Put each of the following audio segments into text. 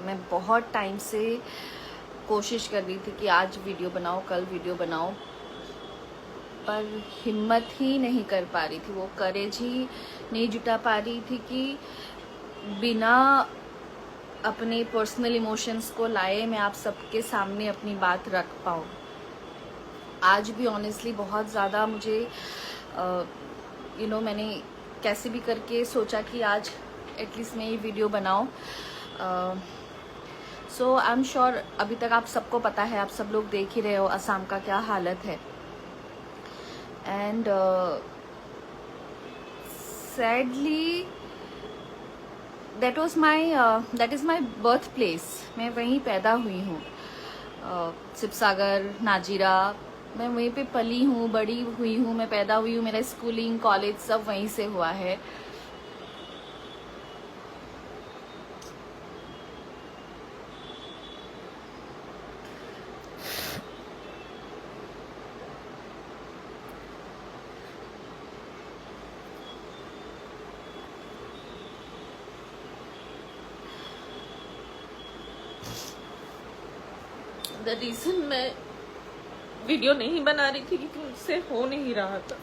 मैं बहुत टाइम से कोशिश कर रही थी कि आज वीडियो बनाओ, कल वीडियो बनाओ, पर हिम्मत ही नहीं कर पा रही थी, वो करेज ही नहीं जुटा पा रही थी कि बिना अपने पर्सनल इमोशंस को लाए मैं आप सबके सामने अपनी बात रख पाऊँ। आज भी ऑनेस्टली बहुत ज़्यादा मुझे मैंने कैसे भी करके सोचा कि आज एटलीस्ट मैं ये वीडियो बनाऊँ। सो आई एम श्योर अभी तक आप सबको पता है, आप सब लोग देख ही रहे हो असम का क्या हालत है। And sadly that is my birth place. मैं वहीं पैदा हुई हूँ, शिवसागर, नाजीरा, मैं वहीं पे पली हूँ, बड़ी हुई हूँ, मैं पैदा हुई हूँ, मेरा स्कूलिंग, कॉलेज सब वहीं से हुआ है। द रीजन मैं वीडियो नहीं बना रही थी क्योंकि मुझसे हो नहीं रहा था।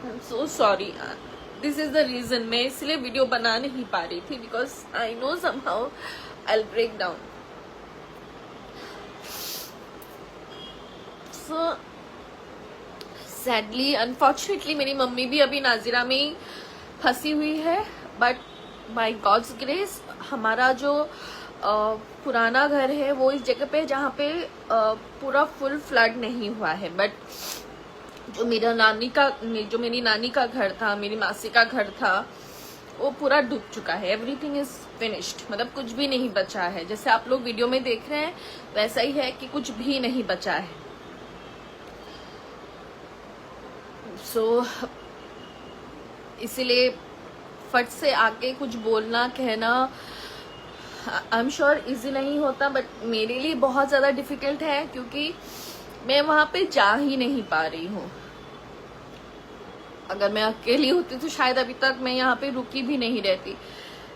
I am so sorry, this is the reason मैं इसलिए वीडियो बना नहीं पा रही थी, because I know somehow I will break down. So sadly unfortunately मेरी मम्मी भी अभी नाजीरा में ही फंसी हुई है, बट बाय गॉड्स ग्रेस हमारा जो पुराना घर है वो इस जगह पे जहाँ पे पूरा फुल फ्लड नहीं हुआ है। बट जो मेरी नानी का घर था, मेरी मासी का घर था, वो पूरा डूब चुका है। एवरीथिंग इज फिनिश्ड, मतलब कुछ भी नहीं बचा है। जैसे आप लोग वीडियो में देख रहे हैं वैसा ही है कि कुछ भी नहीं बचा है। सो इसीलिए फट से आके कुछ बोलना, कहना आई एम श्योर इजी नहीं होता, बट मेरे लिए बहुत ज़्यादा डिफिकल्ट है क्योंकि मैं वहाँ पे जा ही नहीं पा रही हूँ। अगर मैं अकेली होती तो शायद अभी तक मैं यहाँ पे रुकी भी नहीं रहती।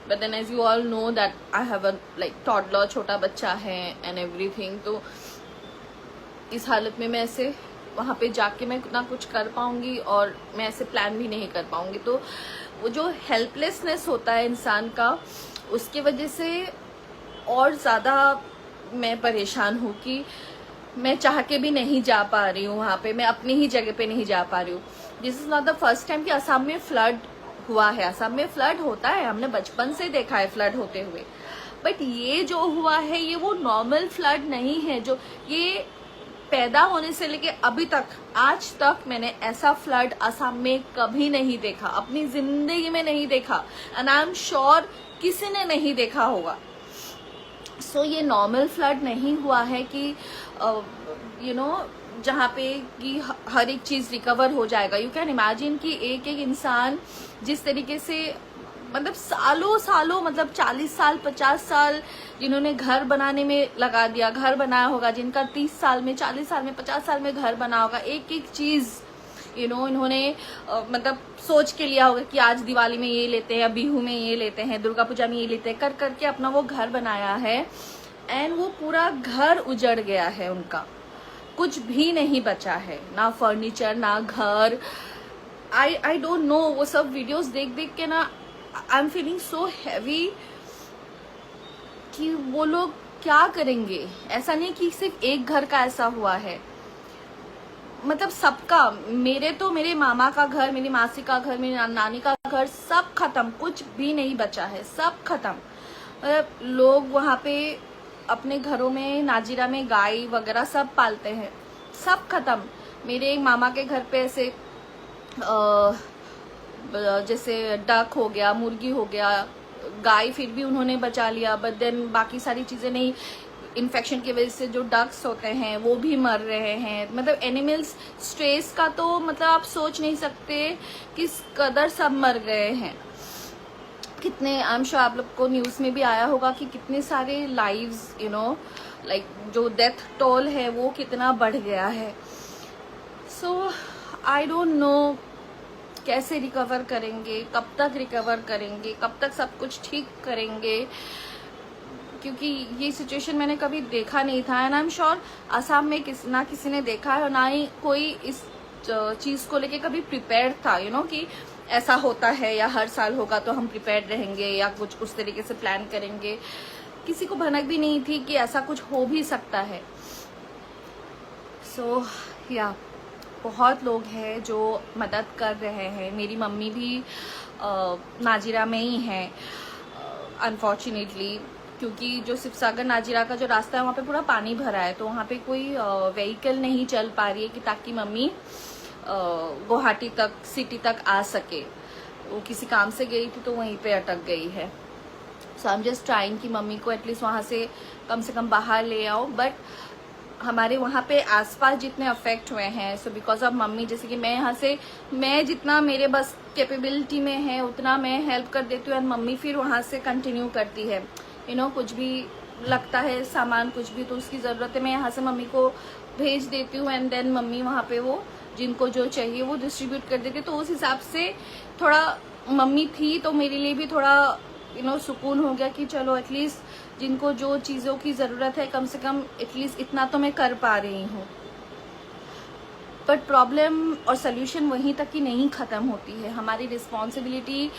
But then as you all know that I have a toddler, छोटा बच्चा है एंड एवरीथिंग। तो इस हालत में मैं ऐसे वहाँ पे जाके मैं ना कुछ कर पाऊंगी और मैं ऐसे प्लान भी नहीं कर पाऊंगी। तो वो जो हेल्पलेसनेस होता है इंसान का, उसकी वजह से और ज़्यादा मैं परेशान हूँ कि मैं चाह के भी नहीं जा पा रही हूँ वहाँ पे, मैं अपनी ही जगह पे नहीं जा पा रही हूँ। This is not the first time कि असम में फ्लड हुआ है। असम में फ्लड होता है, हमने बचपन से देखा है फ्लड होते हुए, बट ये जो हुआ है ये वो नॉर्मल फ्लड नहीं है। जो ये पैदा होने से लेके अभी तक, आज तक मैंने ऐसा फ्लड असम में कभी नहीं देखा, अपनी जिंदगी में नहीं देखा, एंड आई एम श्योर किसी ने नहीं देखा होगा। सो ये नॉर्मल फ्लड नहीं हुआ है कि जहाँ पे कि हर एक चीज रिकवर हो जाएगा। यू कैन इमेजिन कि एक एक इंसान जिस तरीके से, मतलब सालों सालों, मतलब 40 साल 50 साल जिन्होंने घर बनाने में लगा दिया, घर बनाया होगा, जिनका 30 साल में, 40 साल में, 50 साल में घर बना होगा, एक एक चीज इन्होंने मतलब सोच के लिया होगा कि आज दिवाली में ये लेते हैं, बिहू में ये लेते हैं, दुर्गा पूजा में ये लेते हैं, कर करके अपना वो घर बनाया है। एंड वो पूरा घर उजड़ गया है, उनका कुछ भी नहीं बचा है, ना फर्नीचर ना घर। आई डोंट नो, वो सब वीडियोस देख देख के ना I am feeling so heavy कि वो लोग क्या करेंगे। ऐसा नहीं कि सिर्फ एक घर का ऐसा हुआ है, मतलब सबका, मेरे मामा का घर, मेरी मासी का घर, मेरी नानी का घर, सब खत्म, कुछ भी नहीं बचा है, सब खत्म। मतलब लोग वहाँ पे अपने घरों में, नाजीरा में गाय वगैरह सब पालते हैं, सब खत्म। मेरे एक मामा के घर पे ऐसे जैसे डक हो गया, मुर्गी हो गया, गाय फिर भी उन्होंने बचा लिया, बट देन बाकी सारी चीजें नहीं। इन्फेक्शन की वजह से जो डक्स होते हैं वो भी मर रहे हैं। मतलब एनिमल्स, स्ट्रेस का तो मतलब आप सोच नहीं सकते किस कदर सब मर गए हैं। कितने, आई एम श्योर आप लोग को न्यूज में भी आया होगा कि कितने सारे लाइव्स लाइक जो डेथ टोल है वो कितना बढ़ गया है। सो आई डोंट नो कैसे रिकवर करेंगे, कब तक रिकवर करेंगे, कब तक सब कुछ ठीक करेंगे, क्योंकि ये सिचुएशन मैंने कभी देखा नहीं था। And I am sure Assam में ना किसी ने देखा है और ना ही कोई इस चीज़ को लेके कभी प्रिपेयर्ड था, कि ऐसा होता है या हर साल होगा तो हम प्रिपेयर्ड रहेंगे या कुछ उस तरीके से प्लान करेंगे। किसी को भनक भी नहीं थी कि ऐसा कुछ हो भी सकता है। सो या बहुत लोग हैं जो मदद कर रहे हैं। मेरी मम्मी भी नाजिरा में ही हैं अनफॉर्चुनेटली, क्योंकि जो शिवसागर नाजिरा का जो रास्ता है वहाँ पे पूरा पानी भरा है, तो वहाँ पे कोई व्हीकल नहीं चल पा रही है कि ताकि मम्मी गुवाहाटी तक, सिटी तक आ सके। वो किसी काम से गई थी तो वहीं पे अटक गई है। सो आई एम जस्ट ट्राइंग कि मम्मी को एटलीस्ट वहाँ से कम बाहर ले आओ। बट हमारे वहाँ पे आसपास जितने अफेक्ट हुए हैं, सो बिकॉज ऑफ मम्मी, जैसे कि मैं यहाँ से, मैं जितना मेरे बस कैपेबिलिटी में है उतना मैं हेल्प कर देती हूँ एंड मम्मी फिर वहाँ से कंटिन्यू करती है। कुछ भी लगता है सामान, कुछ भी तो उसकी ज़रूरत है, मैं यहाँ से मम्मी को भेज देती हूँ एंड देन मम्मी वहाँ पे वो जिनको जो चाहिए वो डिस्ट्रीब्यूट कर देती है। तो उस हिसाब से थोड़ा मम्मी थी तो मेरे लिए भी थोड़ा सुकून हो गया कि चलो एटलीस्ट जिनको जो चीज़ों की ज़रूरत है कम से कम एटलीस्ट इतना तो मैं कर पा रही हूँ। बट प्रॉब्लम और सल्यूशन वहीं तक ही नहीं ख़त्म होती है। हमारी रिस्पॉन्सिबिलिटी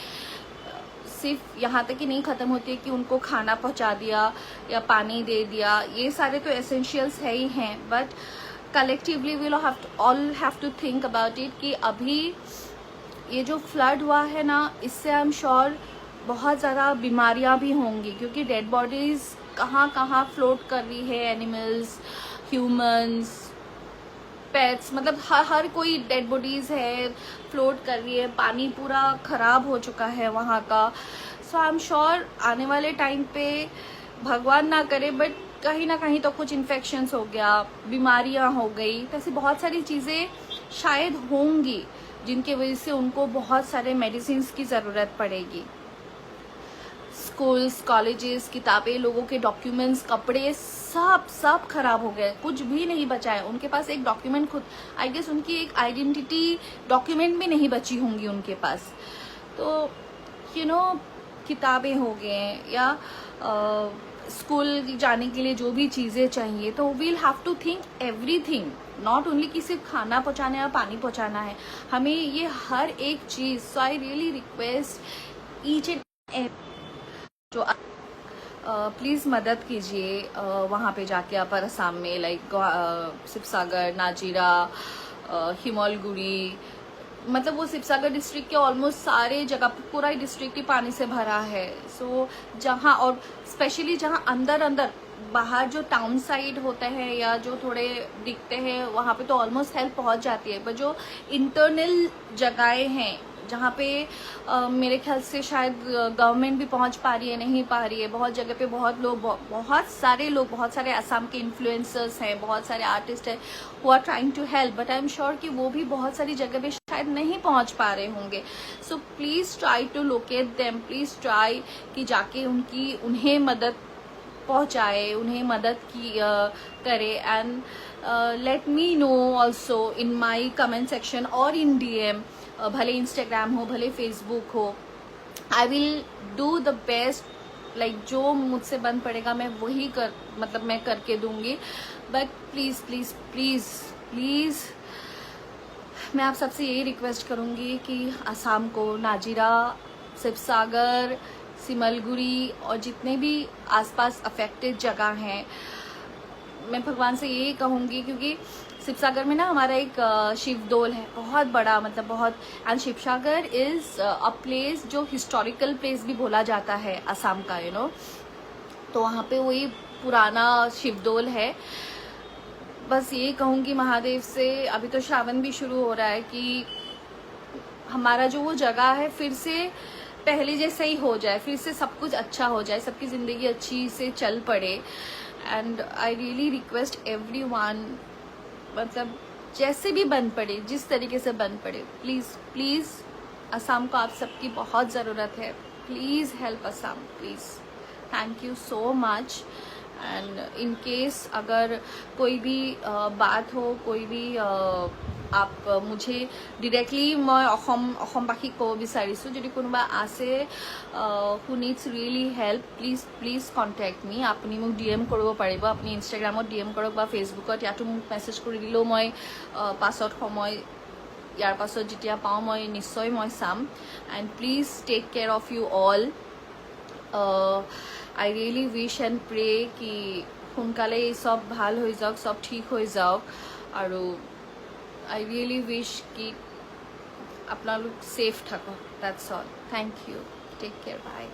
सिर्फ यहाँ तक ही नहीं ख़त्म होती है कि उनको खाना पहुँचा दिया या पानी दे दिया, ये सारे तो एसेंशियल्स है ही हैं, but collectively we all have to think about it कि अभी ये जो फ्लड हुआ है ना, इससे आई एम श्योर बहुत ज़्यादा बीमारियाँ भी होंगी, क्योंकि डेड बॉडीज़ कहाँ कहाँ फ्लोट कर रही है, एनिमल्स, ह्यूमंस, पेट्स, मतलब हर कोई डेड बॉडीज़ है, फ्लोट कर रही है, पानी पूरा ख़राब हो चुका है वहाँ का। सो आई एम श्योर आने वाले टाइम पे भगवान ना करे बट कहीं ना कहीं तो कुछ इन्फेक्शंस हो गया, बीमारियाँ हो गई, तो ऐसी बहुत सारी चीज़ें शायद होंगी जिनके वजह से उनको बहुत सारे मेडिसिन की ज़रूरत पड़ेगी। स्कूल्स, कॉलेजेस, किताबें, लोगों के डॉक्यूमेंट्स, कपड़े सब खराब हो गए, कुछ भी नहीं बचा है। उनके पास एक डॉक्यूमेंट खुद, आई गेस उनकी एक आइडेंटिटी डॉक्यूमेंट भी नहीं बची होंगी उनके पास। तो किताबें हो गए या स्कूल जाने के लिए जो भी चीज़ें चाहिए, तो we'll have to think everything, not only कि सिर्फ खाना पहुँचाना या पानी पहुँचाना है, हमें ये हर एक चीज़। So I really request each and जो प्लीज़ मदद कीजिए वहाँ पे जाके आप असम में, लाइक शिवसागर, नाजिरा, हिमोलगुड़ी, मतलब वो शिवसागर डिस्ट्रिक्ट के ऑलमोस्ट सारे जगह, पूरा ही डिस्ट्रिक्ट ही पानी से भरा है। सो जहाँ, और स्पेशली जहाँ अंदर बाहर जो टाउन साइड होता है या जो थोड़े दिखते हैं वहाँ पे तो ऑलमोस्ट हेल्प पहुँच जाती है, पर जो इंटरनल जगहें हैं जहाँ पे मेरे ख्याल से शायद गवर्नमेंट भी पहुँच पा रही है, नहीं पा रही है, बहुत जगह पे बहुत सारे असम के इन्फ्लुएंसर्स हैं, बहुत सारे आर्टिस्ट हैं who are trying to help, but I am sure कि वो भी बहुत सारी जगह पे शायद नहीं पहुँच पा रहे होंगे। So please try to locate them, please try कि जाके उन्हें मदद पहुँचाए, उन्हें मदद की करे and let me know also in my comment section और इन DM, भले इंस्टाग्राम हो भले फेसबुक हो, I will do the best, like जो मुझसे बन पड़ेगा मैं वही मैं करके दूंगी। But please please please please मैं आप सबसे यही रिक्वेस्ट करूंगी कि असम को, नाजिरा, शिवसागर, सिमलगुड़ी और जितने भी आसपास अफेक्टेड जगह हैं, मैं भगवान से यही कहूँगी, क्योंकि शिवसागर में ना हमारा एक शिवदोल है बहुत बड़ा, मतलब बहुत, and Shivsagar is a place जो हिस्टोरिकल प्लेस भी बोला जाता है असम का, तो वहाँ पे वही पुराना शिवदोल है। बस ये कहूँगी महादेव से, अभी तो श्रावण भी शुरू हो रहा है, कि हमारा जो वो जगह है फिर से पहले जैसे ही हो जाए, फिर से सब कुछ अच्छा हो जाए, सबकी ज़िंदगी अच्छी से चल पड़े। And I really request everyone, मतलब जैसे भी बन पड़े, जिस तरीके से बन पड़े, प्लीज़ प्लीज़ असम को आप सबकी बहुत ज़रूरत है, please help Assam, please. Thank you so much. And in case अगर कोई भी बात हो, कोई भी आप मुझे डिरेक्टली मैं অসমবাসীক ক'ব বিচাৰিছোঁ যদি কোনোবা আছে who needs really help please contact me আপুনি মোক DM কৰিব পাৰিব আপুনি ইনষ্টাগ্ৰামত DM কৰক বা ফেচবুকত ইয়াতো মোক মেছেজ কৰি দিলেও মই পাছত সময় ইয়াৰ পাছত যেতিয়া পাওঁ মই নিশ্চয় মই চাম and please take care of you all I really wish and pray কি সোনকালে চব ভাল হৈ যাওক চব ঠিক হৈ যাওক আৰু I really wish कि अपना लोग safe थको. That's all. Thank you. Take care. Bye.